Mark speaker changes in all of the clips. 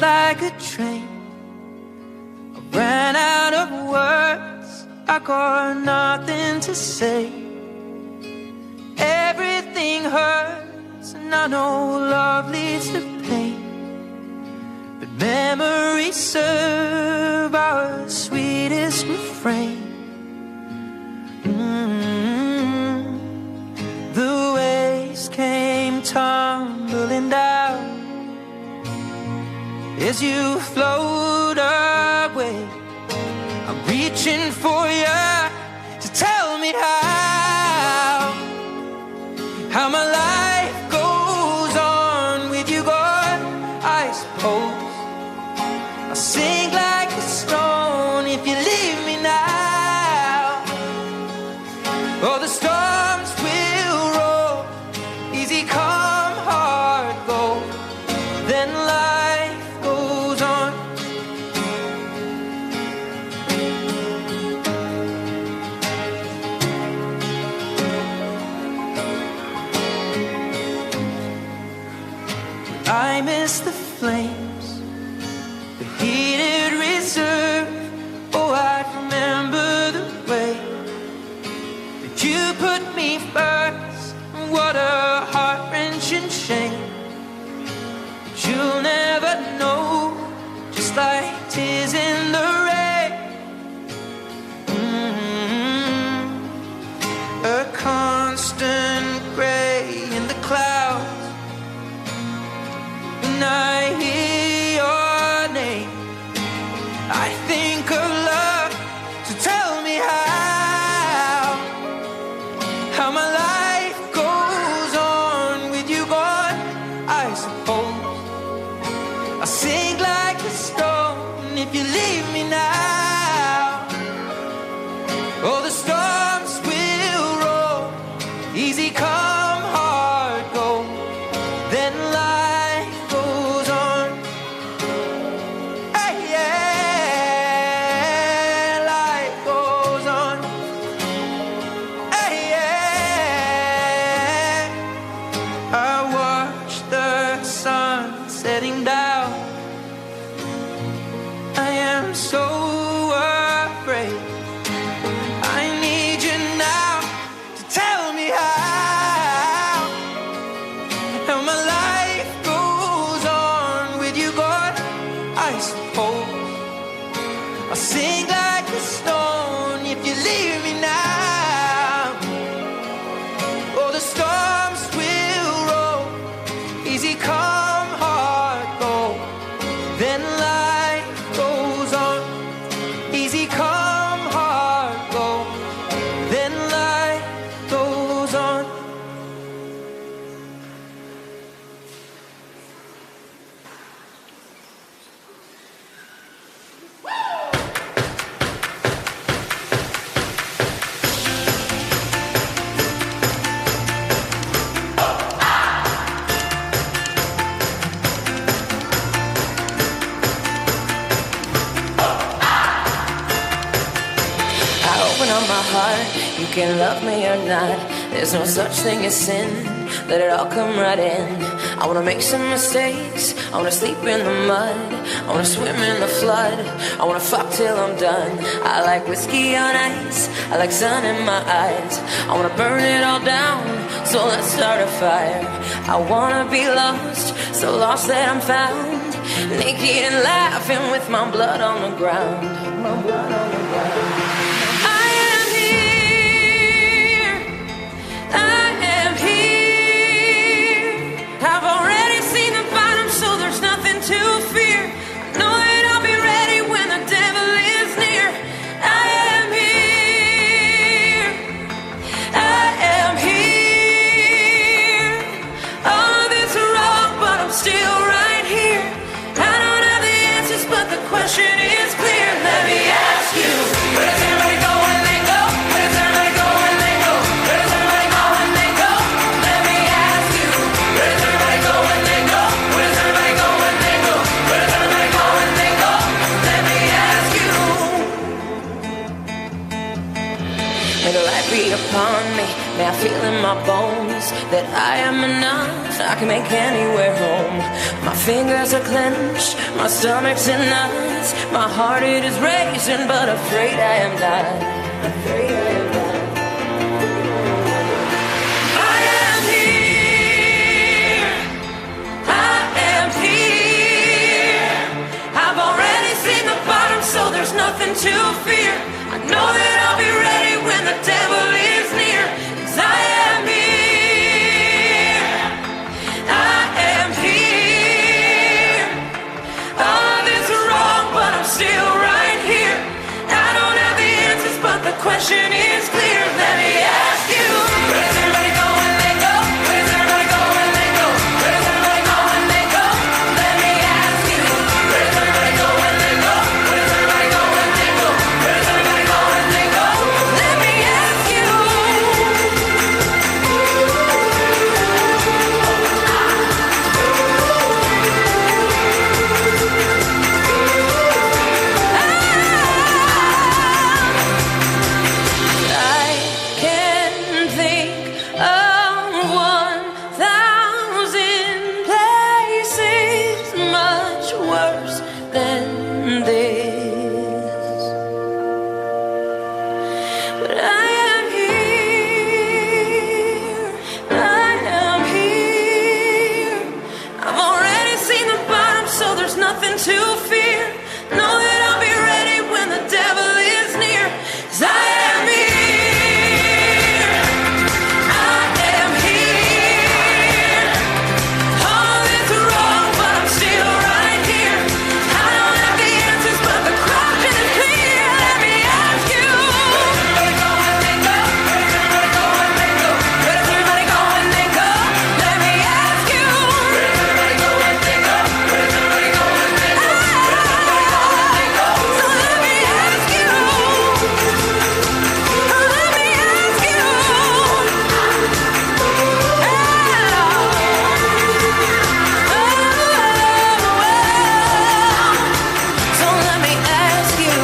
Speaker 1: like a train. I ran out of words, I got nothing to say. Everything hurts, and I know love leads to pain, but memories serve our sweetest refrain. The waves came tumbling down as you float away. I'm reaching for you to tell me how my life goes on with you gone. I suppose I'll sink like a stone if you leave me now. Oh, the storms will roll, easy come, hard go, then life goes on. I miss the flames, the heated reserve. Oh, I remember the way that you put me first. What a heart-wrenching shame that you'll never know, just like tears in the rain. A constant gray in the clouds. When I hear your name, I think of love. So tell me how my life goes on with you gone. I suppose I'll sink like a stone if you leave me now. Oh, the storms will roll, easy come, hard go, then life goes on. Hey, yeah, life goes on. Hey, yeah, I watch the sun setting down. I am so afraid. I need you now to tell me how my life goes on with you gone. I suppose I'll sink like a stone if you leave me now. Oh, the storms will roll, easy come, hard go, then life goes on. Easy come, hard go, then life goes on.
Speaker 2: I open up my heart, you can love me or not. There's no such thing as sin, let it all come right in. I wanna make some mistakes, I wanna sleep in the mud, I wanna swim in the flood, I wanna fuck till I'm done. I like whiskey on ice, I like sun in my eyes, I wanna burn it all down, so let's start a fire. I wanna be lost, so lost that I'm found, naked and laughing with my blood on the ground. My blood on the ground. I am here, I am here. I've already seen the bottom, so there's nothing to fear. I know that I'll be ready when the devil is near. I am here, I am here. All of it's wrong, but I'm still right here. I don't have the answers, but the question is clear. Let me ask you, where does everybody go when they go? Where does everybody go when they go? Where does everybody go when they go? Let me ask you, where does everybody go when they go? Where does everybody go when they go? Where does everybody go when they go? Let me ask you. May the light be upon me, May I feel in my bones that I am enough. I can make anywhere home. My fingers are clenched, my stomach's in knots. My heart it is racing, but afraid I am not. Afraid I am not. I am here. I am here. I've already seen the bottom, so there's nothing to fear. I know that I'll be ready when the devil is near. 'Cause I am here. I am here. All of it's wrong, but I'm still right here. I don't have the answers, but the question is clear. Let me ask you, where does everybody go when they go? Where does everybody go when they go? Where does everybody go when they go? Let me ask you, where does everybody go when they go? Where does everybody go when they go? Where does everybody go when they go? Let me ask you. I can think of 1,000 places much worse than this, but I am here. I am here. I've already seen the bottom, so there's nothing to fear. Know that I'll be ready when the devil is near. 'Cause I am here. I am here. All is wrong, but I'm still right here. I don't have the answers, but the question is clear. Let me ask you, where does everybody go when they go? Where does everybody go when they go? Where does everybody go when they go? Let me ask you, where does everybody go when they go? Where does everybody go when they go? Where does everybody go when they go? So let me ask you. Let me ask you. So let me ask you.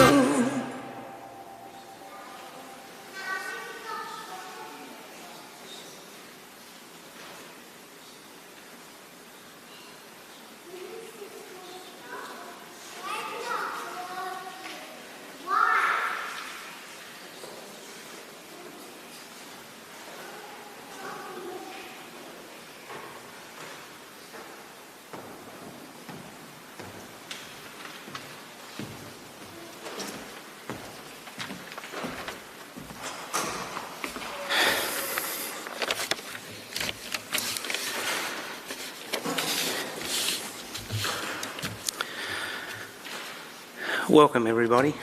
Speaker 3: Welcome everybody.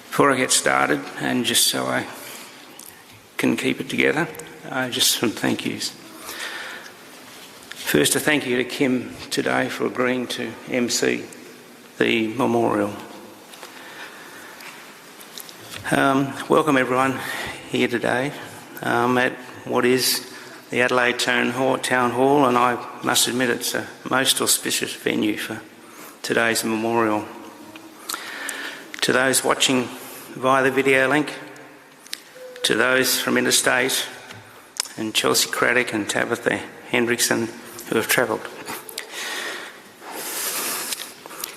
Speaker 3: Before I get started, and just so I can keep it together, just some thank yous. First, a thank you to Kim today for agreeing to MC the memorial. Welcome everyone here today at what is the Adelaide Town Hall, and I must admit it's a most auspicious venue for today's memorial. To those watching via the video link, to those from interstate, and Chelsea Craddock and Tabitha Hendrickson who have travelled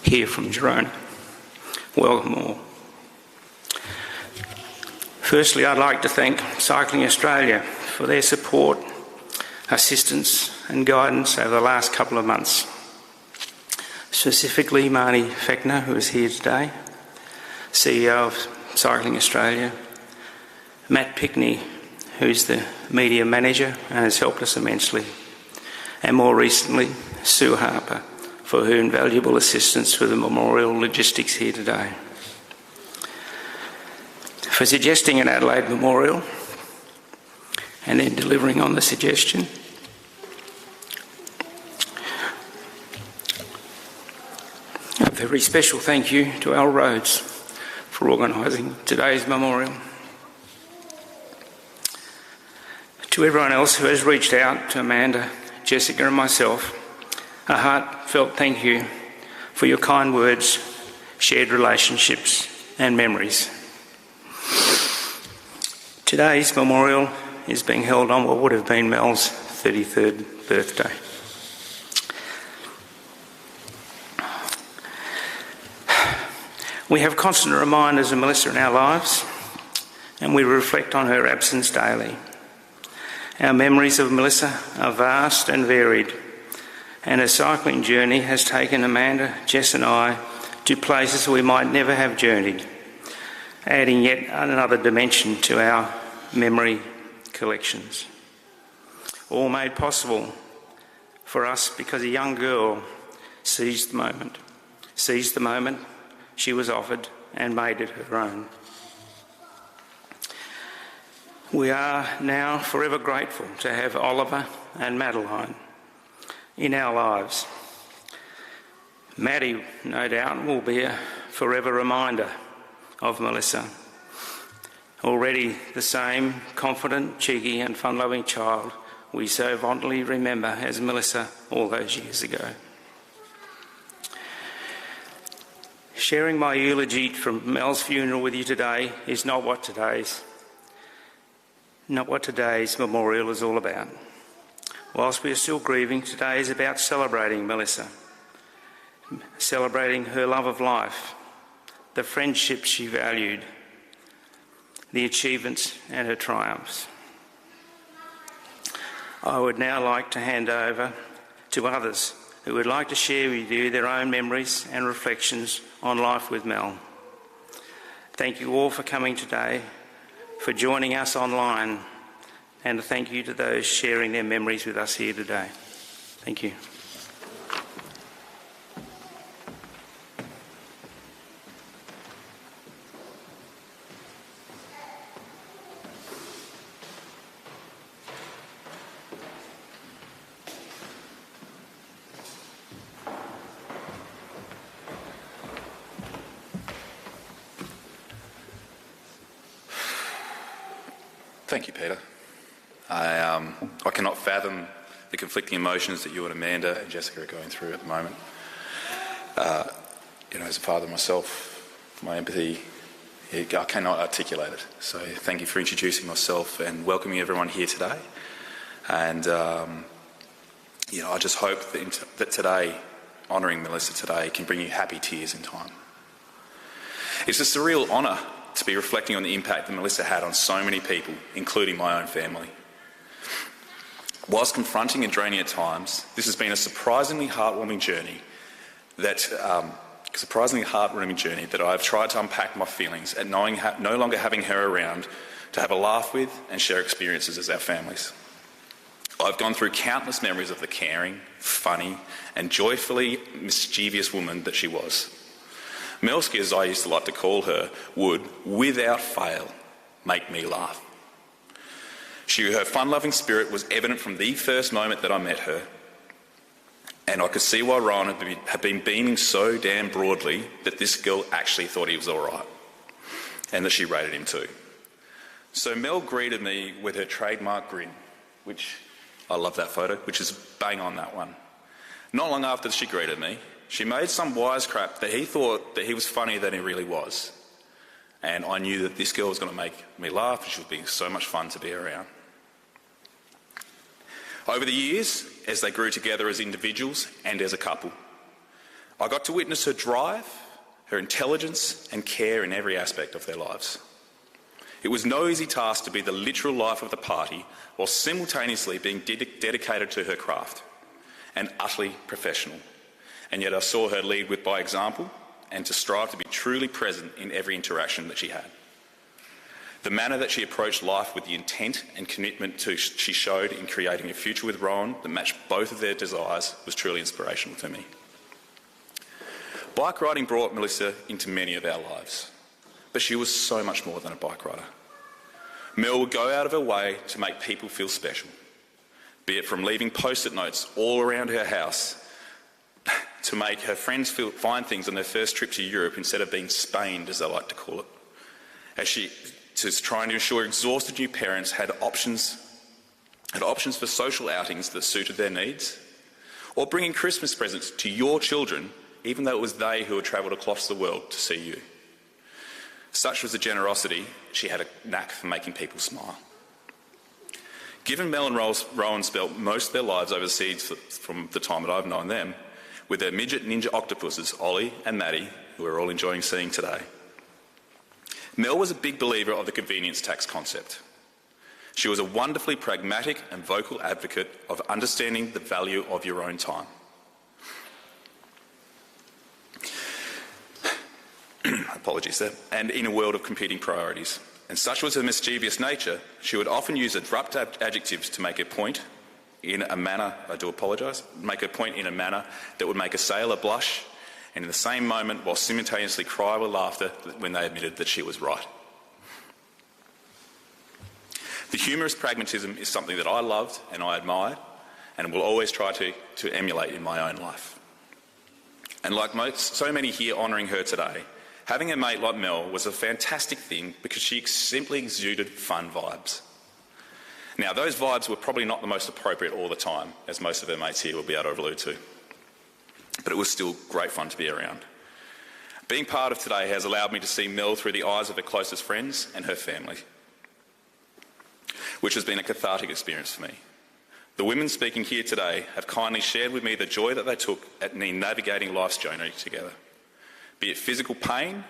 Speaker 3: here from Girona, welcome all. Firstly, I'd like to thank Cycling Australia for their support, assistance and guidance over the last couple of months. Specifically Marnie Fechner, who is here today, CEO of Cycling Australia, Matt Pickney, who's the media manager and has helped us immensely, and more recently Sue Harper for her invaluable assistance with the memorial logistics here today. For suggesting an Adelaide memorial and then delivering on the suggestion. A very special thank you to Al Rhodes for organising today's memorial. To everyone else who has reached out, to Amanda, Jessica and myself, a heartfelt thank you for your kind words, shared relationships and memories. Today's memorial is being held on what would have been Mel's 33rd birthday. We have constant reminders of Melissa in our lives, and we reflect on her absence daily. Our memories of Melissa are vast and varied, and her cycling journey has taken Amanda, Jess and I to places we might never have journeyed, adding yet another dimension to our memory collections. All made possible for us because a young girl seized the moment she was offered and made it her own. We are now forever grateful to have Oliver and Madeline in our lives. Maddie, no doubt, will be a forever reminder of Melissa. Already the same confident, cheeky and fun-loving child we so fondly remember as Melissa all those years ago. Sharing my eulogy from Mel's funeral with you today is not what today's memorial is all about. Whilst we are still grieving, today is about celebrating Melissa, celebrating her love of life, the friendship she valued, the achievements and her triumphs. I would now like to hand over to others who would like to share with you their own memories and reflections on life with Mel. Thank you all for coming today, for joining us online, and a thank you to those sharing their memories with us here today. Thank you.
Speaker 4: Thank you, Peter. I cannot fathom the conflicting emotions that you and Amanda and Jessica are going through at the moment. As a father myself, my empathy, I cannot articulate it. So thank you for introducing myself and welcoming everyone here today. And, I just hope that today, honouring Melissa today, can bring you happy tears in time. It's a surreal honour to be reflecting on the impact that Melissa had on so many people, including my own family. Whilst confronting and draining at times, this has been a surprisingly heartwarming journey that I've tried to unpack my feelings at no longer having her around to have a laugh with and share experiences as our families. I've gone through countless memories of the caring, funny and joyfully mischievous woman that she was. Melski, as I used to like to call her, would, without fail, make me laugh. Her fun-loving spirit was evident from the first moment that I met her, and I could see why Rowan had been beaming so damn broadly that this girl actually thought he was all right, and that she rated him too. So Mel greeted me with her trademark grin, which, I love that photo, which is bang on that one. Not long after she greeted me, she made some wisecrap that he thought that he was funnier than he really was. And I knew that this girl was going to make me laugh and she was being so much fun to be around. Over the years, as they grew together as individuals and as a couple, I got to witness her drive, her intelligence and care in every aspect of their lives. It was no easy task to be the literal life of the party while simultaneously being dedicated to her craft and utterly professional. And yet I saw her lead by example and to strive to be truly present in every interaction that she had. The manner that she approached life with the intent and commitment she showed in creating a future with Rowan that matched both of their desires was truly inspirational to me. Bike riding brought Melissa into many of our lives, but she was so much more than a bike rider. Mel would go out of her way to make people feel special, be it from leaving post-it notes all around her house to make her friends find things on their first trip to Europe instead of being Spained, as they like to call it, as she was trying to ensure exhausted new parents had options for social outings that suited their needs, or bringing Christmas presents to your children, even though it was they who had travelled across the world to see you. Such was the generosity, she had a knack for making people smile. Given Mel and Rowan spent most of their lives overseas from the time that I've known them, with their midget ninja octopuses, Ollie and Maddie, who we're all enjoying seeing today, Mel was a big believer of the convenience tax concept. She was a wonderfully pragmatic and vocal advocate of understanding the value of your own time. Apologies there. And in a world of competing priorities. And such was her mischievous nature, she would often use abrupt adjectives to make a point in a manner, make a point in a manner that would make a sailor blush, and in the same moment while simultaneously cry with laughter when they admitted that she was right. The humorous pragmatism is something that I loved and I admired and will always try to emulate in my own life. And like so many here honouring her today, having a mate like Mel was a fantastic thing because she simply exuded fun vibes. Now, those vibes were probably not the most appropriate all the time, as most of her mates here will be able to allude to. But it was still great fun to be around. Being part of today has allowed me to see Mel through the eyes of her closest friends and her family, which has been a cathartic experience for me. The women speaking here today have kindly shared with me the joy that they took in navigating life's journey together. Be it physical pain,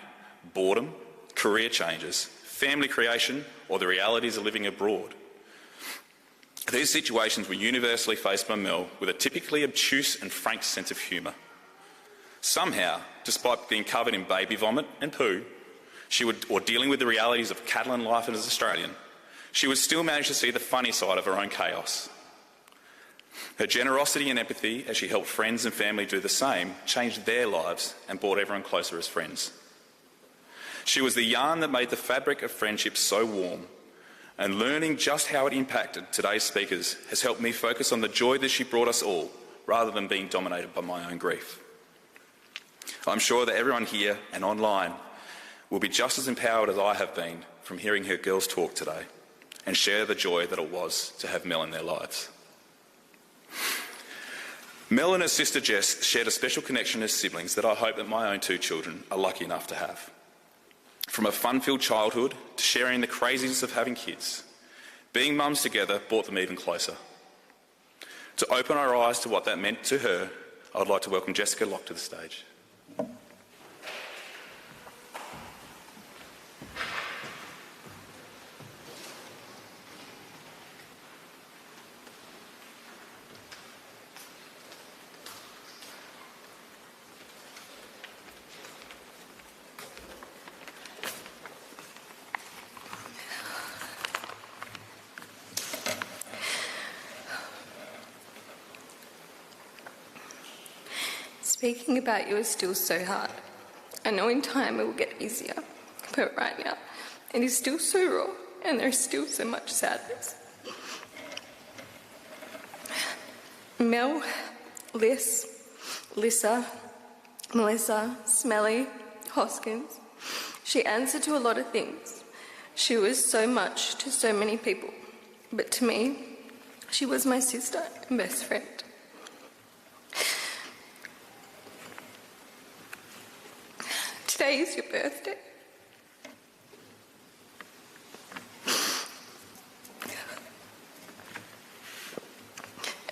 Speaker 4: boredom, career changes, family creation, or the realities of living abroad. These situations were universally faced by Mel with a typically obtuse and frank sense of humour. Somehow, despite being covered in baby vomit and poo, or dealing with the realities of Catalan life as an Australian, she would still manage to see the funny side of her own chaos. Her generosity and empathy, as she helped friends and family do the same, changed their lives and brought everyone closer as friends. She was the yarn that made the fabric of friendship so warm, and learning just how it impacted today's speakers has helped me focus on the joy that she brought us all, rather than being dominated by my own grief. I'm sure that everyone here and online will be just as empowered as I have been from hearing her girls talk today, and share the joy that it was to have Mel in their lives. Mel and her sister Jess shared a special connection as siblings that I hope that my own two children are lucky enough to have. From a fun-filled childhood to sharing the craziness of having kids, being mums together brought them even closer. To open our eyes to what that meant to her, I would like to welcome Jessica Locke to the stage.
Speaker 5: Speaking about you is still so hard. I know in time it will get easier, but right now it is still so raw and there is still so much sadness. Mel, Lissa, Melissa, Smelly, Hoskins. She answered to a lot of things. She was so much to so many people. But to me, she was my sister and best friend. Today is your birthday.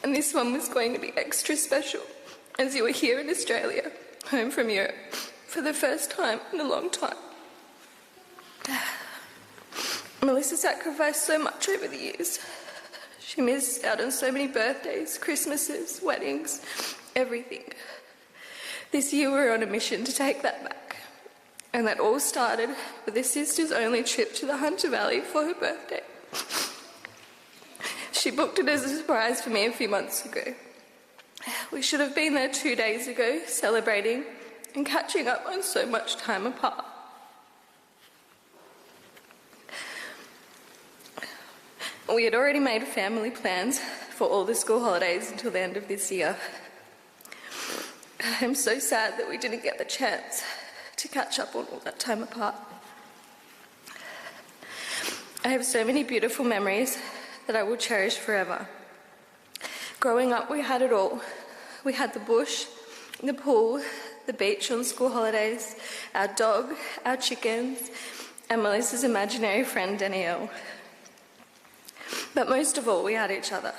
Speaker 5: And this one was going to be extra special as you were here in Australia, home from Europe, for the first time in a long time. Melissa sacrificed so much over the years. She missed out on so many birthdays, Christmases, weddings, everything. This year we're on a mission to take that back. And that all started with her sister's only trip to the Hunter Valley for her birthday. She booked it as a surprise for me a few months ago. We should have been there 2 days ago, celebrating and catching up on so much time apart. We had already made family plans for all the school holidays until the end of this year. I'm so sad that we didn't get the chance to catch up on all that time apart. I have so many beautiful memories that I will cherish forever. Growing up, we had it all. We had the bush, the pool, the beach on school holidays, our dog, our chickens, and Melissa's imaginary friend Danielle. But most of all, we had each other.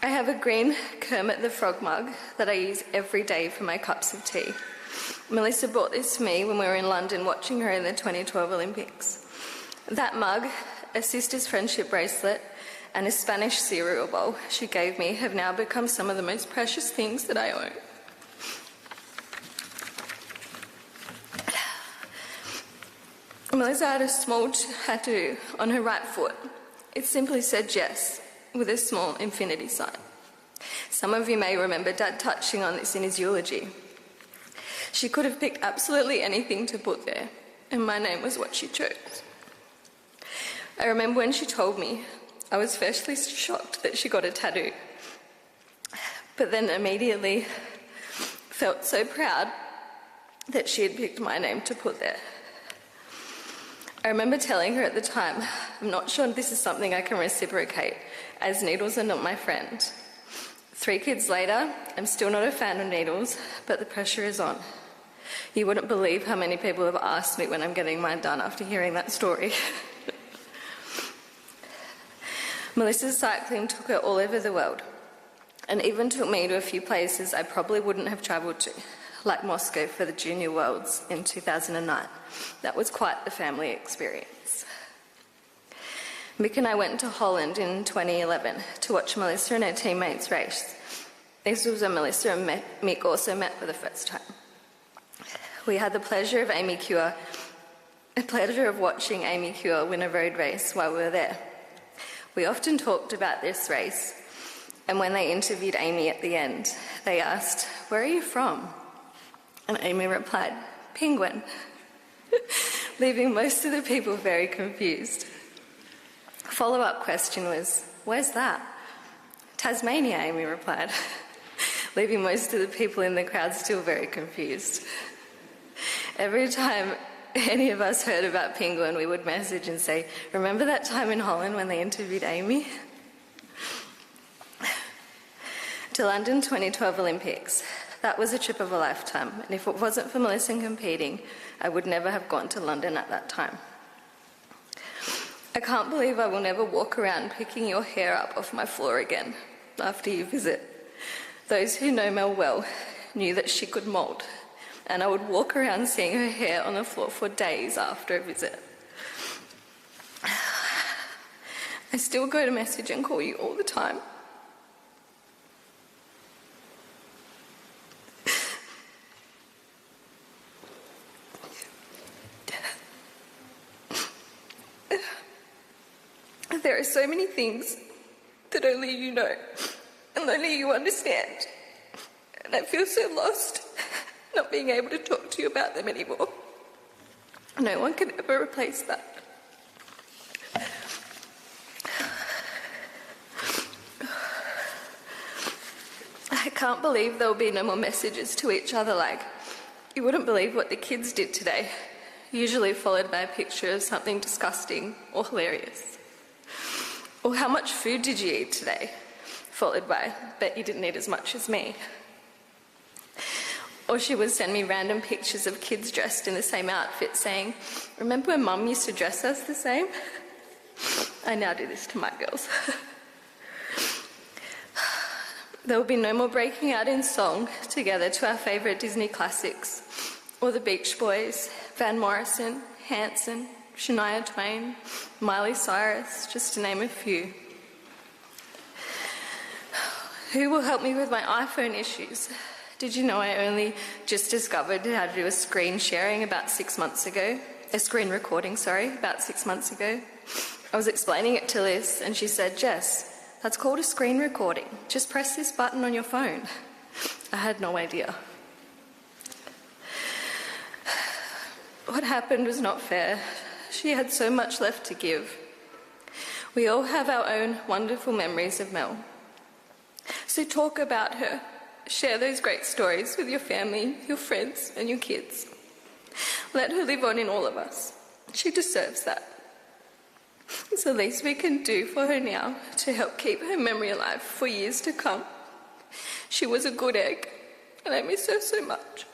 Speaker 5: I have a green Kermit the Frog mug that I use every day for my cups of tea. Melissa bought this for me when we were in London watching her in the 2012 Olympics. That mug, a sister's friendship bracelet, and a Spanish cereal bowl she gave me have now become some of the most precious things that I own. Melissa had a small tattoo on her right foot. It simply said Jess, with a small infinity sign. Some of you may remember Dad touching on this in his eulogy. She could have picked absolutely anything to put there, and my name was what she chose. I remember when she told me, I was firstly shocked that she got a tattoo, but then immediately felt so proud that she had picked my name to put there. I remember telling her at the time, I'm not sure if this is something I can reciprocate, as needles are not my friend. 3 kids later, I'm still not a fan of needles, but the pressure is on. You wouldn't believe how many people have asked me when I'm getting mine done after hearing that story. Melissa's cycling took her all over the world, and even took me to a few places I probably wouldn't have travelled to, like Moscow for the Junior Worlds in 2009. That was quite the family experience. Mick and I went to Holland in 2011 to watch Melissa and her teammates race. This was when Melissa and Mick also met for the first time. We had the pleasure of watching Amy Cure win a road race while we were there. We often talked about this race, and when they interviewed Amy at the end, they asked, "Where are you from?" And Amy replied, "Penguin," leaving most of the people very confused. A follow-up question was, "Where's that?" "Tasmania," Amy replied, leaving most of the people in the crowd still very confused. Every time any of us heard about Penguin, we would message and say, "Remember that time in Holland when they interviewed Amy?" To London 2012 Olympics. That was a trip of a lifetime, and if it wasn't for Melissa competing, I would never have gone to London at that time. I can't believe I will never walk around picking your hair up off my floor again after you visit. Those who know Mel well knew that she could mould, and I would walk around seeing her hair on the floor for days after a visit. I still go to message and call you all the time. There are so many things that only you know and only you understand. And I feel so lost not being able to talk to you about them anymore. No one can ever replace that. I can't believe there will be no more messages to each other like, "You wouldn't believe what the kids did today," usually followed by a picture of something disgusting or hilarious. Or, "How much food did you eat today?" followed by, "Bet you didn't eat as much as me." Or she would send me random pictures of kids dressed in the same outfit saying, "Remember when Mum used to dress us the same?" I now do this to my girls. There will be no more breaking out in song together to our favourite Disney classics, or the Beach Boys, Van Morrison, Hanson, Shania Twain, Miley Cyrus, just to name a few. Who will help me with my iPhone issues? Did you know I only just discovered how to do a screen sharing about 6 months ago? A screen recording, about 6 months ago. I was explaining it to Liz and she said, "Jess, that's called a screen recording. Just press this button on your phone." I had no idea. What happened was not fair. She had so much left to give. We all have our own wonderful memories of Mel. So talk about her. Share those great stories with your family, your friends, and your kids. Let her live on in all of us. She deserves that. It's the least we can do for her now to help keep her memory alive for years to come. She was a good egg, and I miss her so much.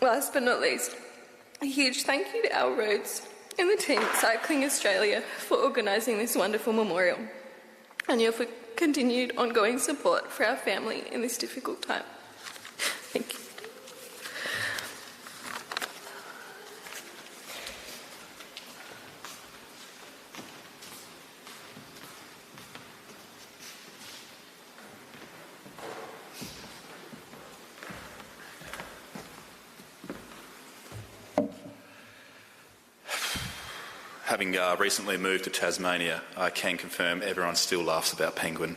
Speaker 5: Last but not least, a huge thank you to our roads and the team at Cycling Australia for organising this wonderful memorial and your continued ongoing support for our family in this difficult time. Thank you.
Speaker 4: Having recently moved to Tasmania, I can confirm everyone still laughs about penguin,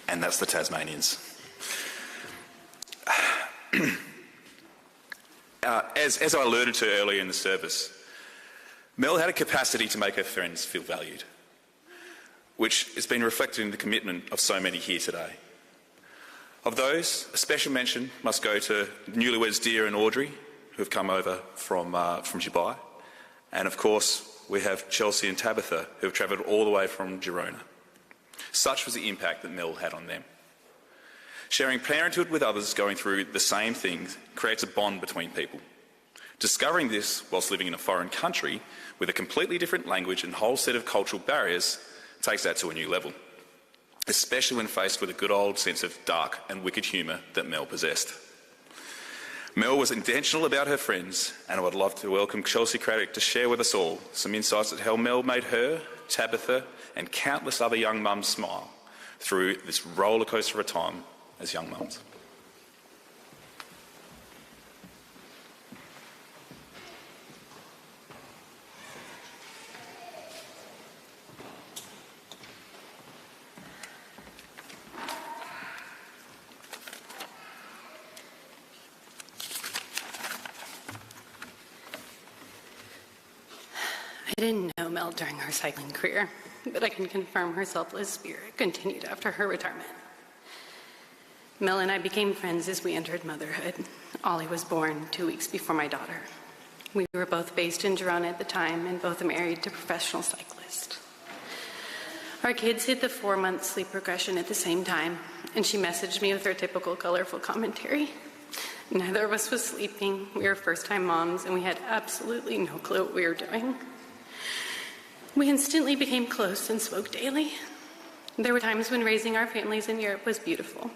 Speaker 4: and that's the Tasmanians. As I alluded to earlier in the service, Mel had a capacity to make her friends feel valued, which has been reflected in the commitment of so many here today. Of those, a special mention must go to newlyweds Dia and Audrey, who have come over from Dubai, and of course we have Chelsea and Tabitha, who have travelled all the way from Girona. Such was the impact that Mel had on them. Sharing parenthood with others going through the same things creates a bond between people. Discovering this whilst living in a foreign country with a completely different language and whole set of cultural barriers takes that to a new level, especially when faced with a good old sense of dark and wicked humour that Mel possessed. Mel was intentional about her friends, and I would love to welcome Chelsea Craddock to share with us all some insights at how Mel made her, Tabitha, and countless other young mums smile through this roller coaster of a time as young mums.
Speaker 6: I didn't know Mel during her cycling career, but I can confirm her selfless spirit continued after her retirement. Mel and I became friends as we entered motherhood. Ollie was born 2 weeks before my daughter. We were both based in Girona at the time and both married to professional cyclists. Our kids hit the 4-month sleep regression at the same time, and she messaged me with her typical colorful commentary. Neither of us was sleeping, we were first-time moms, and we had absolutely no clue what we were doing. We instantly became close and spoke daily. There were times when raising our families in Europe was beautiful.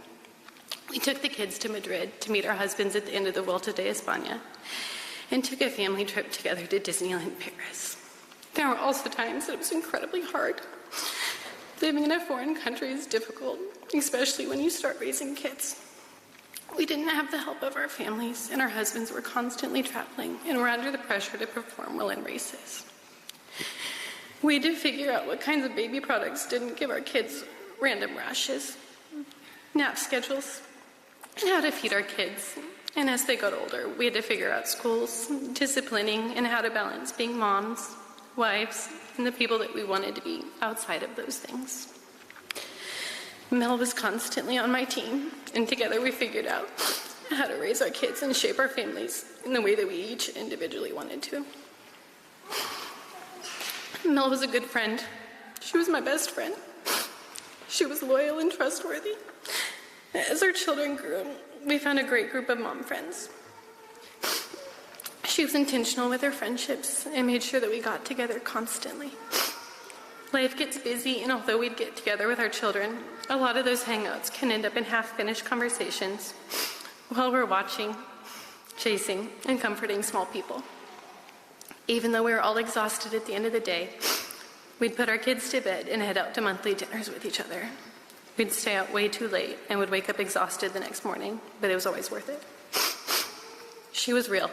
Speaker 6: We took the kids to Madrid to meet our husbands at the end of the Vuelta de España and took a family trip together to Disneyland Paris. There were also times that it was incredibly hard. Living in a foreign country is difficult, especially when you start raising kids. We didn't have the help of our families, and our husbands were constantly traveling and were under the pressure to perform well in races. We had to figure out what kinds of baby products didn't give our kids random rashes, nap schedules, and how to feed our kids. And as they got older, we had to figure out schools, disciplining, and how to balance being moms, wives, and the people that we wanted to be outside of those things. Mel was constantly on my team, and together we figured out how to raise our kids and shape our families in the way that we each individually wanted to. Mel was a good friend. She was my best friend. She was loyal and trustworthy. As our children grew, we found a great group of mom friends. She was intentional with her friendships and made sure that we got together constantly. Life gets busy, and although we'd get together with our children, a lot of those hangouts can end up in half-finished conversations while we're watching, chasing, and comforting small people. Even though we were all exhausted at the end of the day, we'd put our kids to bed and head out to monthly dinners with each other. We'd stay out way too late and would wake up exhausted the next morning, but it was always worth it. She was real.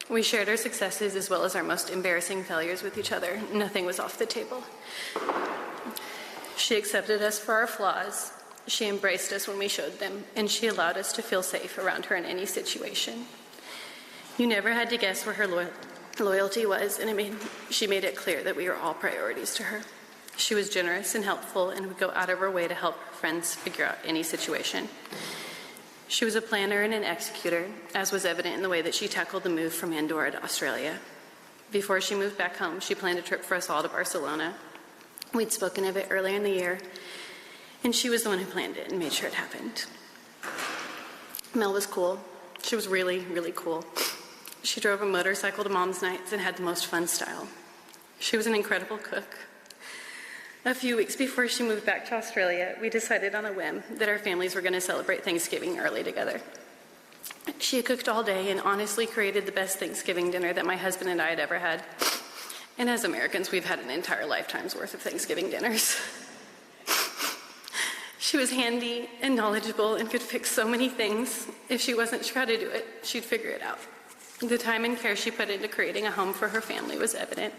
Speaker 6: We shared our successes as well as our most embarrassing failures with each other. Nothing was off the table. She accepted us for our flaws. She embraced us when we showed them, and she allowed us to feel safe around her in any situation. You never had to guess where her loyalty was, and she made it clear that we were all priorities to her. She was generous and helpful and would go out of her way to help her friends figure out any situation. She was a planner and an executor, as was evident in the way that she tackled the move from Andorra to Australia. Before she moved back home, she planned a trip for us all to Barcelona. We'd spoken of it earlier in the year, and she was the one who planned it and made sure it happened. Mel was cool. She was really, really cool. She drove a motorcycle to Mom's nights and had the most fun style. She was an incredible cook. A few weeks before she moved back to Australia, we decided on a whim that our families were going to celebrate Thanksgiving early together. She had cooked all day and honestly created the best Thanksgiving dinner that my husband and I had ever had. And as Americans, we've had an entire lifetime's worth of Thanksgiving dinners. She was handy and knowledgeable and could fix so many things. If she wasn't sure how to do it, she'd figure it out. The time and care she put into creating a home for her family was evident,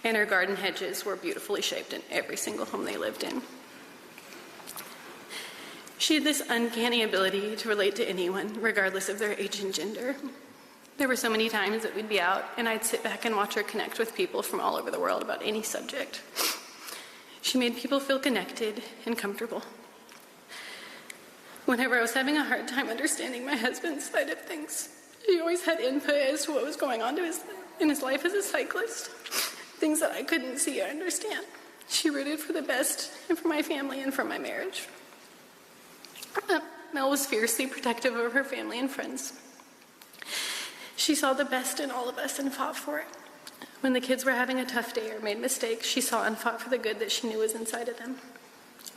Speaker 6: and her garden hedges were beautifully shaped in every single home they lived in. She had this uncanny ability to relate to anyone, regardless of their age and gender. There were so many times that we'd be out, and I'd sit back and watch her connect with people from all over the world about any subject. She made people feel connected and comfortable. Whenever I was having a hard time understanding my husband's side of things, she always had input as to what was going on in his life as a cyclist, things that I couldn't see or understand. She rooted for the best and for my family and for my marriage. Mel was fiercely protective of her family and friends. She saw the best in all of us and fought for it. When the kids were having a tough day or made mistakes, she saw and fought for the good that she knew was inside of them.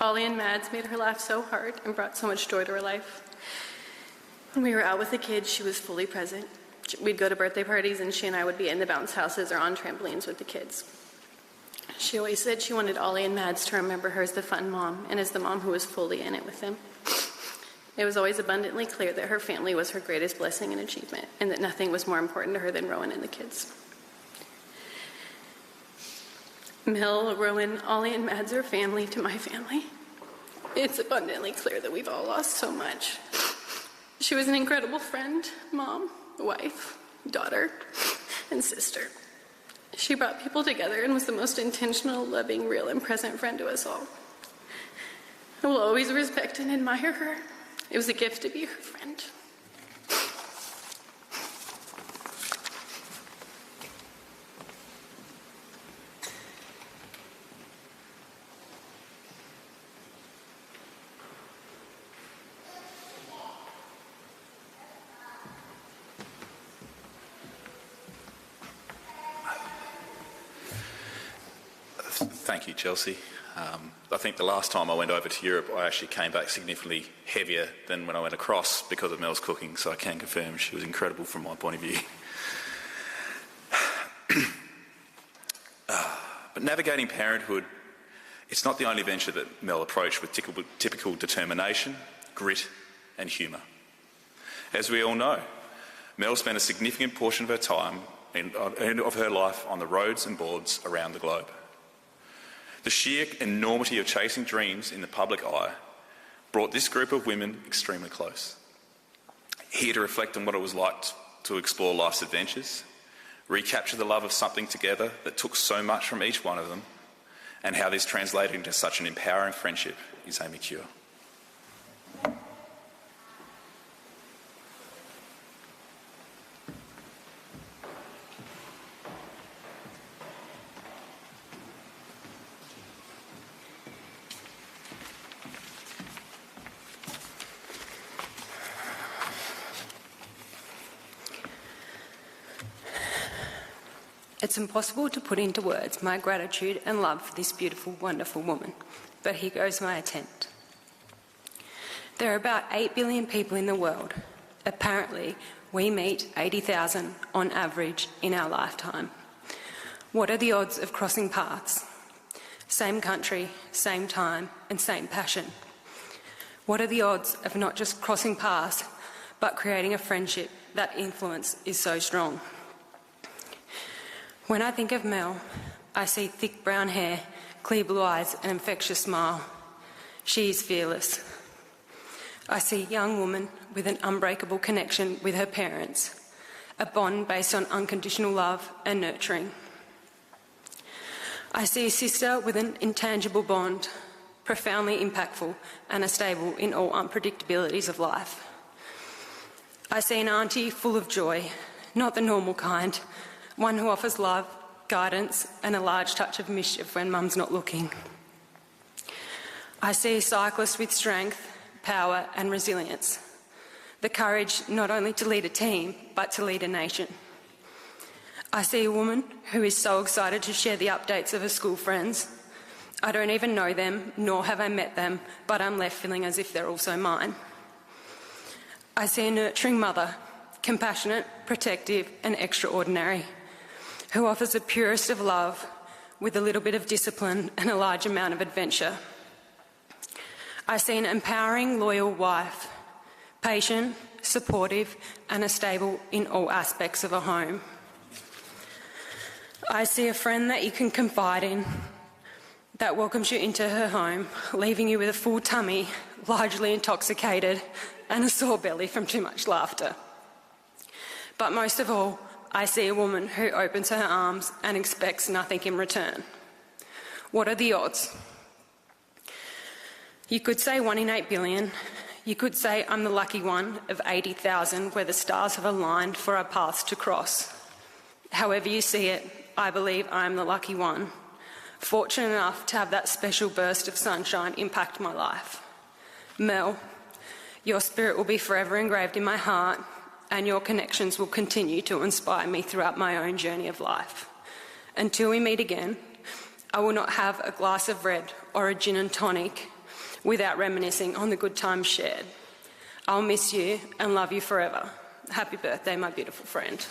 Speaker 6: Ollie and Mads made her laugh so hard and brought so much joy to her life. When we were out with the kids, she was fully present. We'd go to birthday parties and she and I would be in the bounce houses or on trampolines with the kids. She always said she wanted Ollie and Mads to remember her as the fun mom and as the mom who was fully in it with them. It was always abundantly clear that her family was her greatest blessing and achievement, and that nothing was more important to her than Rowan and the kids. Mel, Rowan, Ollie, and Mads are family to my family. It's abundantly clear that we've all lost so much. She was an incredible friend, mom, wife, daughter, and sister. She brought people together and was the most intentional, loving, real, and present friend to us all. I will always respect and admire her. It was a gift to be her friend.
Speaker 4: Thank you, Chelsea. I think the last time I went over to Europe, I actually came back significantly heavier than when I went across because of Mel's cooking, so I can confirm she was incredible from my point of view. But navigating parenthood, it's not the only venture that Mel approached with typical determination, grit and humour. As we all know, Mel spent a significant portion of her time and of her life on the roads and boards around the globe. The sheer enormity of chasing dreams in the public eye brought this group of women extremely close. Here to reflect on what it was like to explore life's adventures, recapture the love of something together that took so much from each one of them, and how this translated into such an empowering friendship is Amy Cure.
Speaker 7: It's impossible to put into words my gratitude and love for this beautiful, wonderful woman, but here goes my attempt. There are about 8 billion people in the world. Apparently, we meet 80,000 on average in our lifetime. What are the odds of crossing paths? Same country, same time, and same passion. What are the odds of not just crossing paths, but creating a friendship that influence is so strong? When I think of Mel, I see thick brown hair, clear blue eyes, and an infectious smile. She is fearless. I see a young woman with an unbreakable connection with her parents, a bond based on unconditional love and nurturing. I see a sister with an intangible bond, profoundly impactful and are stable in all unpredictabilities of life. I see an auntie full of joy, not the normal kind, one who offers love, guidance, and a large touch of mischief when mum's not looking. I see a cyclist with strength, power, and resilience. The courage not only to lead a team, but to lead a nation. I see a woman who is so excited to share the updates of her school friends. I don't even know them, nor have I met them, but I'm left feeling as if they're also mine. I see a nurturing mother, compassionate, protective, and extraordinary, who offers the purest of love with a little bit of discipline and a large amount of adventure. I see an empowering, loyal wife, patient, supportive, and stable in all aspects of a home. I see a friend that you can confide in, that welcomes you into her home, leaving you with a full tummy, largely intoxicated, and a sore belly from too much laughter. But most of all, I see a woman who opens her arms and expects nothing in return. What are the odds? You could say 1 in 8 billion. You could say I'm the lucky one of 80,000 where the stars have aligned for our paths to cross. However you see it, I believe I'm the lucky one, fortunate enough to have that special burst of sunshine impact my life. Mel, your spirit will be forever engraved in my heart, and your connections will continue to inspire me throughout my own journey of life. Until we meet again, I will not have a glass of red or a gin and tonic without reminiscing on the good times shared. I'll miss you and love you forever. Happy birthday, my beautiful friend.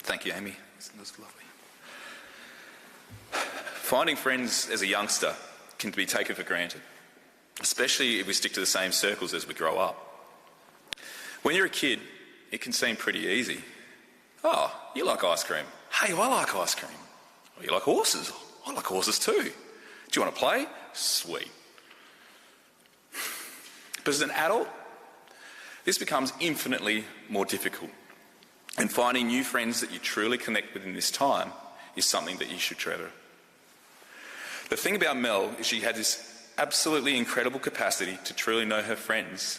Speaker 4: Thank you, Amy. That's lovely. Finding friends as a youngster can be taken for granted, especially if we stick to the same circles as we grow up. When you're a kid, it can seem pretty easy. Oh, you like ice cream. Hey, I like ice cream. Oh, you like horses. I like horses too. Do you want to play? Sweet. But as an adult, this becomes infinitely more difficult. And finding new friends that you truly connect with in this time is something that you should treasure. The thing about Mel is she had this absolutely incredible capacity to truly know her friends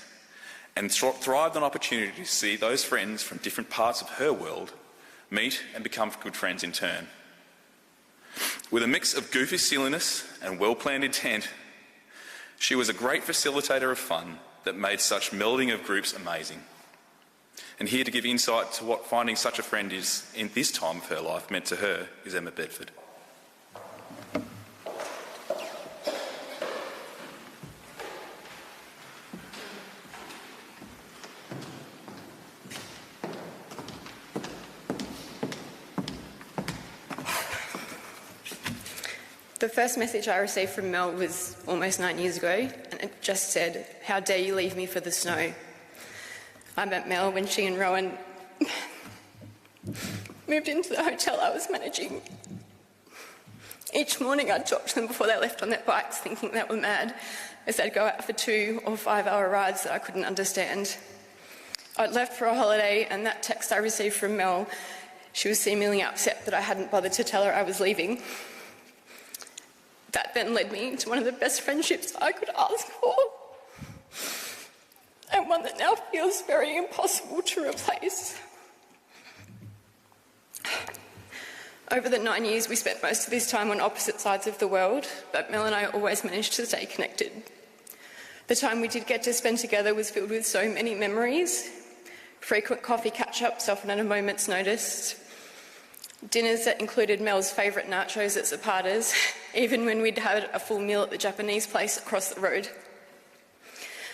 Speaker 4: and thrived on opportunity to see those friends from different parts of her world meet and become good friends in turn. With a mix of goofy silliness and well-planned intent, she was a great facilitator of fun that made such melding of groups amazing. And here to give insight to what finding such a friend is in this time of her life meant to her is Emma Bedford.
Speaker 5: The first message I received from Mel was almost 9 years ago, and it just said, "How dare you leave me for the snow?" I met Mel when she and Rowan moved into the hotel I was managing. Each morning I'd talk to them before they left on their bikes, thinking they were mad, as they'd go out for 2 or 5 hour rides that I couldn't understand. I'd left for a holiday, and that text I received from Mel, she was seemingly upset that I hadn't bothered to tell her I was leaving. That then led me to one of the best friendships I could ask for, and one that now feels very impossible to replace. Over the 9 years, we spent most of this time on opposite sides of the world, but Mel and I always managed to stay connected. The time we did get to spend together was filled with so many memories, frequent coffee catch-ups, often at a moment's notice, dinners that included Mel's favourite nachos at Zapata's, even when we'd had a full meal at the Japanese place across the road.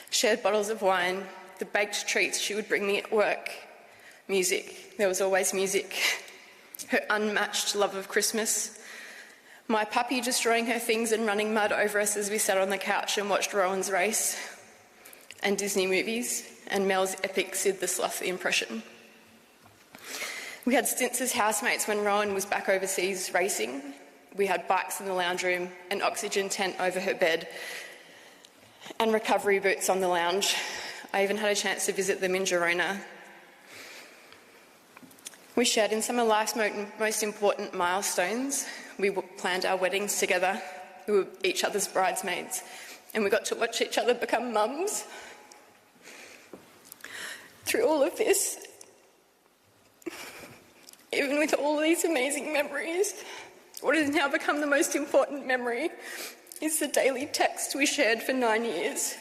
Speaker 5: Shared bottles of wine, the baked treats she would bring me at work, music. There was always music. Her unmatched love of Christmas. My puppy destroying her things and running mud over us as we sat on the couch and watched Rowan's race. And Disney movies, and Mel's epic Sid the Sloth impression. We had stints as housemates when Rowan was back overseas racing. We had bikes in the lounge room, an oxygen tent over her bed, and recovery boots on the lounge. I even had a chance to visit them in Girona. We shared in some of life's most important milestones. We planned our weddings together, We were each other's bridesmaids, and we got to watch each other become mums. Through all of this, even with all these amazing memories, what has now become the most important memory is the daily text we shared for 9 years.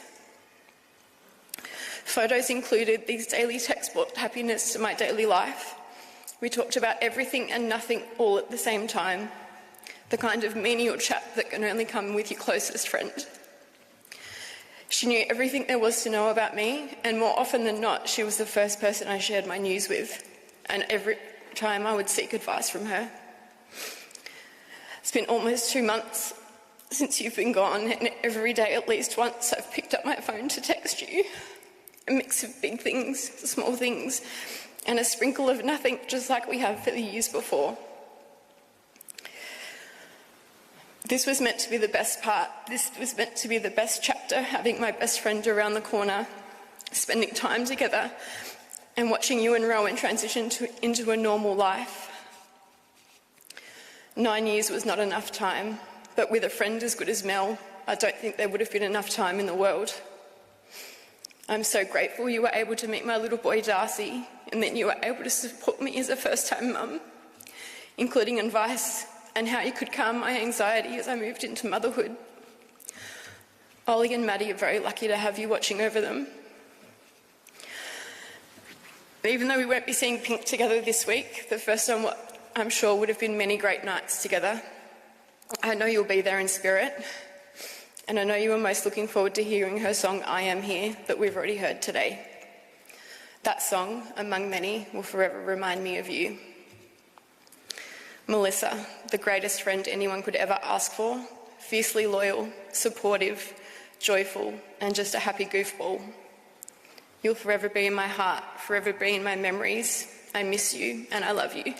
Speaker 5: Photos included. These daily texts brought happiness to my daily life. We talked about everything and nothing all at the same time. The kind of menial chat that can only come with your closest friend. She knew everything there was to know about me, and more often than not, she was the first person I shared my news with, and every time I would seek advice from her. It's been almost 2 months since you've been gone, and every day at least once I've picked up my phone to text you. A mix of big things, small things, and a sprinkle of nothing, just like we have for the years before. This was meant to be the best part. This was meant to be the best chapter, having my best friend around the corner, spending time together, and watching you and Rowan transition into a normal life. 9 years was not enough time, but with a friend as good as Mel, I don't think there would have been enough time in the world. I'm so grateful you were able to meet my little boy Darcy, and then you were able to support me as a first-time mum, including advice and how you could calm my anxiety as I moved into motherhood. Ollie and Maddie are very lucky to have you watching over them. Even though we won't be seeing Pink together this week, the first on what I'm sure would have been many great nights together, I know you'll be there in spirit, and I know you are most looking forward to hearing her song I Am Here that we've already heard today. That song, among many, will forever remind me of you. Melissa, the greatest friend anyone could ever ask for, fiercely loyal, supportive, joyful, and just a happy goofball. You'll forever be in my heart, forever be in my memories. I miss you and I love you.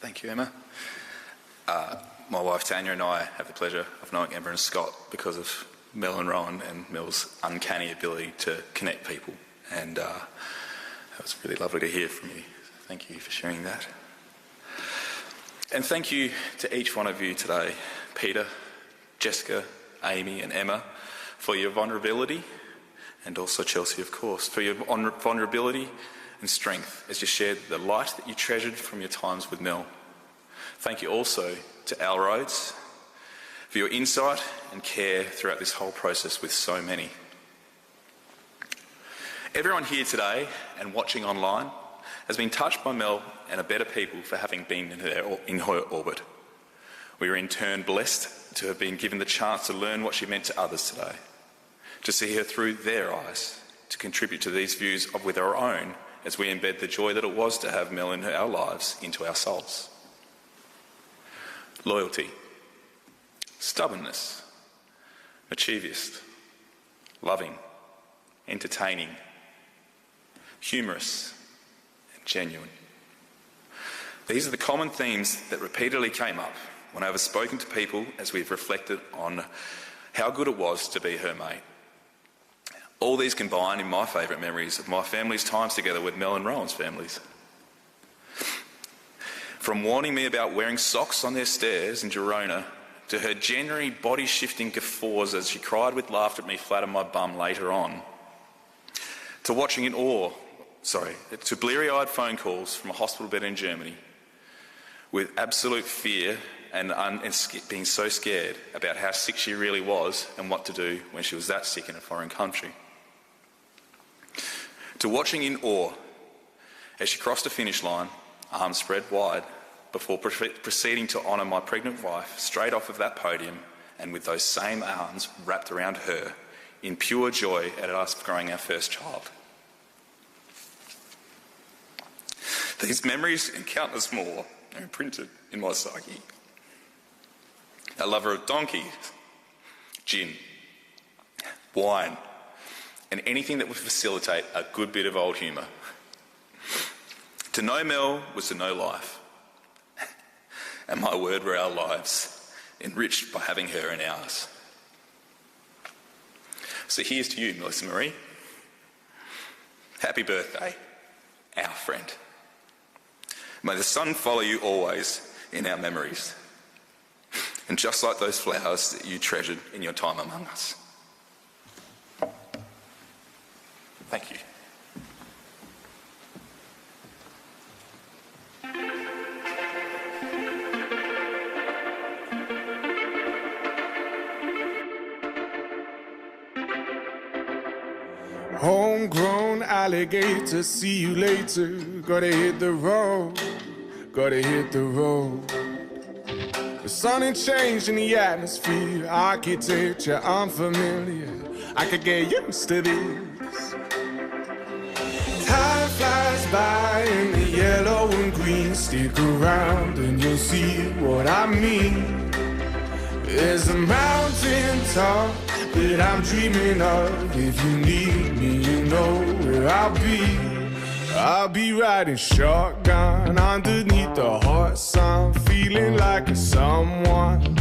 Speaker 4: Thank you, Emma. My wife Tanya and I have the pleasure of knowing Emma and Scott because of Mel and Rowan and Mel's uncanny ability to connect people, and it was really lovely to hear from you. Thank you for sharing that. And thank you to each one of you today, Peter, Jessica, Amy and Emma, for your vulnerability, and also Chelsea, of course, for your vulnerability and strength as you shared the light that you treasured from your times with Mel. Thank you also to Al Rhodes for your insight and care throughout this whole process with so many. Everyone here today and watching online has been touched by Mel and a better people for having been in her orbit. We are in turn blessed to have been given the chance to learn what she meant to others today, to see her through their eyes, to contribute to these views with our own as we embed the joy that it was to have Mel in our lives into our souls. Loyalty, stubbornness, mischievous, loving, entertaining, humorous, and genuine. These are the common themes that repeatedly came up when I have spoken to people as we've reflected on how good it was to be her mate. All these combine in my favourite memories of my family's times together with Mel and Rowan's families. From warning me about wearing socks on their stairs in Girona, to her genuinely body-shifting guffaws as she cried with laughter at me flat on my bum later on, to watching in awe, to bleary-eyed phone calls from a hospital bed in Germany, with absolute fear and being so scared about how sick she really was and what to do when she was that sick in a foreign country. To watching in awe as she crossed the finish line, arms spread wide, before proceeding to honour my pregnant wife straight off of that podium and with those same arms wrapped around her in pure joy at us growing our first child. These memories and countless more are imprinted in my psyche. A lover of donkeys, gin, wine, and anything that would facilitate a good bit of old humour. To know Mel was to know life, and my word were our lives, enriched by having her in ours. So here's to you, Melissa Marie. Happy birthday, our friend. May the sun follow you always in our memories, and just like those flowers that you treasured in your time among us. Thank you.
Speaker 8: Homegrown alligator, see you later. Gotta hit the road, gotta hit the road. The sun ain't changed in the atmosphere, architecture unfamiliar. I could get used to this. Time flies by in the yellow and green. Stick around and you'll see what I mean. There's a mountain top that I'm dreaming of. If you need me, you know where I'll be. I'll be riding shotgun underneath the hot sun, feeling like a someone.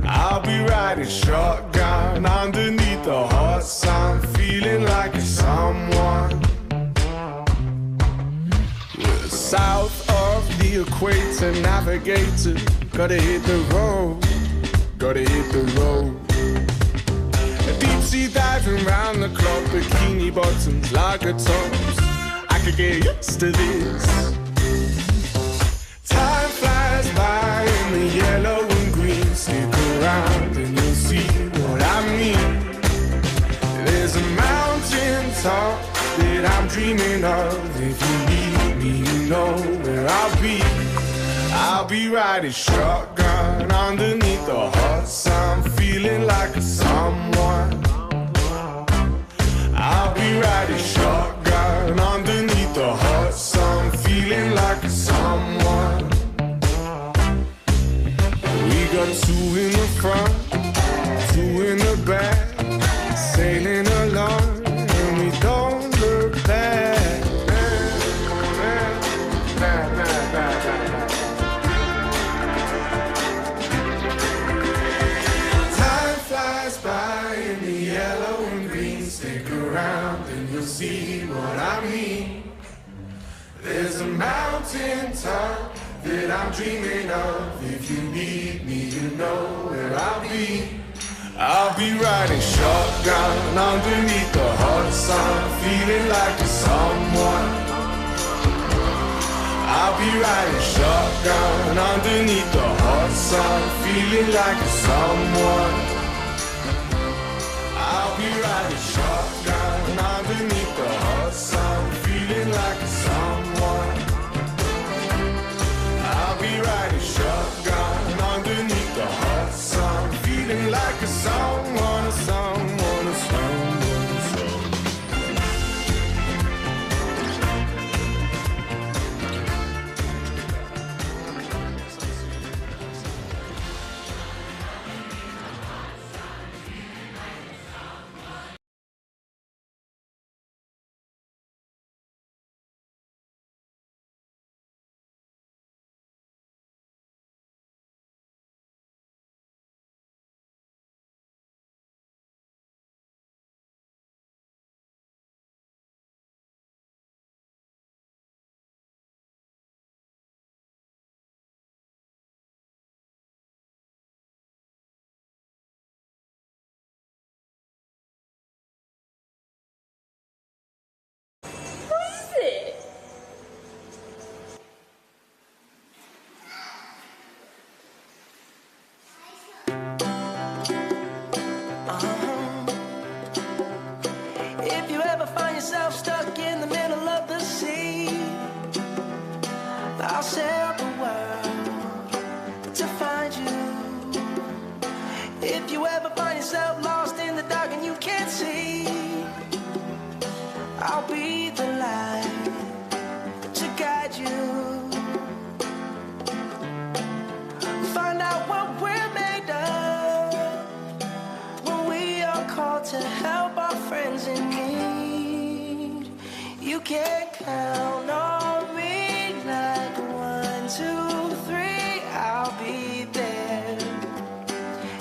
Speaker 8: I'll be riding shotgun underneath the hot sun, feeling like a someone. We're south of the equator, navigator. Gotta hit the road, gotta hit the road. Deep sea diving round the clock, bikini bottoms, lager tops. I could get used to this. Time flies by in the yellow and green. Stick around and you'll see what I mean. There's a mountain top that I'm dreaming of. If you need me, you know where I'll be. I'll be riding shotgun underneath the hot sun, feeling like a someone. I'll be riding shotgun underneath the hot sun, feeling like a someone. We got two in the front, two in the back, sailing along, and we don't look back. And you'll see what I mean. There's a mountain top that I'm dreaming of. If you need me, you know where I'll be. I'll be riding shotgun underneath the hot sun, feeling like a someone. I'll be riding shotgun underneath the hot sun, feeling like a someone. I'll be riding shotgun underneath the hot sun, feeling like a someone. I'll be riding shotgun underneath the hot sun, feeling like a someone, a someone, a someone, a someone.
Speaker 1: If you ever find yourself stuck in the middle of the sea, I'll sail the world to find you. If you ever find yourself lost in the dark and you can't see, I'll be the light to guide you. Find out what we're made of when we are called to help You can count on me like 1, 2, 3, I'll be there.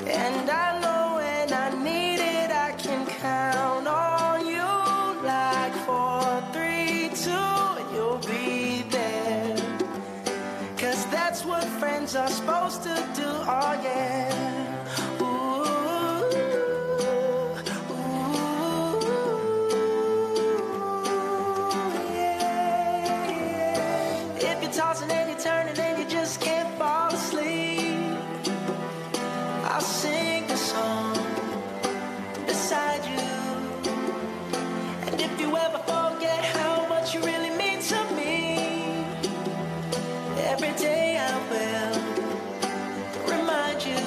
Speaker 1: And I know when I need it, I can count on you like 4, 3, 2, and you'll be there. 'Cause that's what friends are supposed to do, oh yeah. Tossing and you're turning and you just can't fall asleep, I'll sing a song beside you. And if you ever forget how much you really mean to me, every day I will remind you.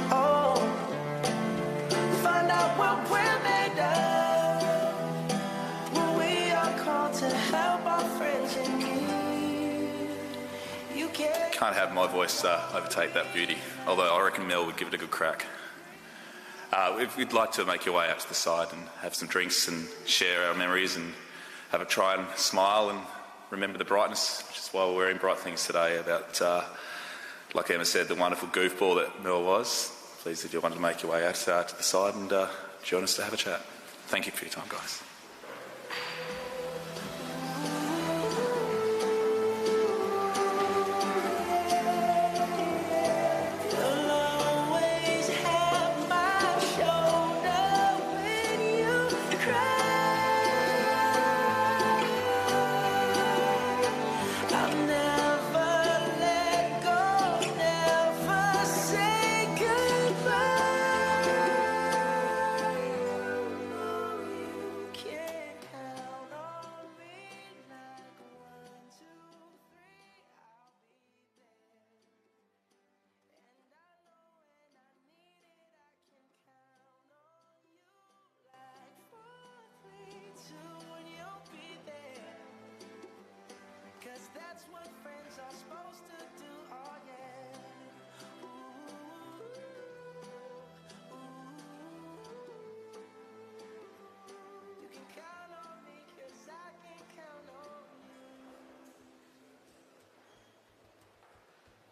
Speaker 1: Oh, find out what we're made of when we are called to help our friends in need.
Speaker 4: Can't have my voice overtake that beauty, although I reckon Mel would give it a good crack. If you'd like to make your way out to the side and have some drinks and share our memories and have a try and smile and remember the brightness, which is why we're wearing bright things today about, like Emma said, the wonderful goofball that Mel was. Please, if you wanted to make your way out to the side and join us to have a chat. Thank you for your time, guys.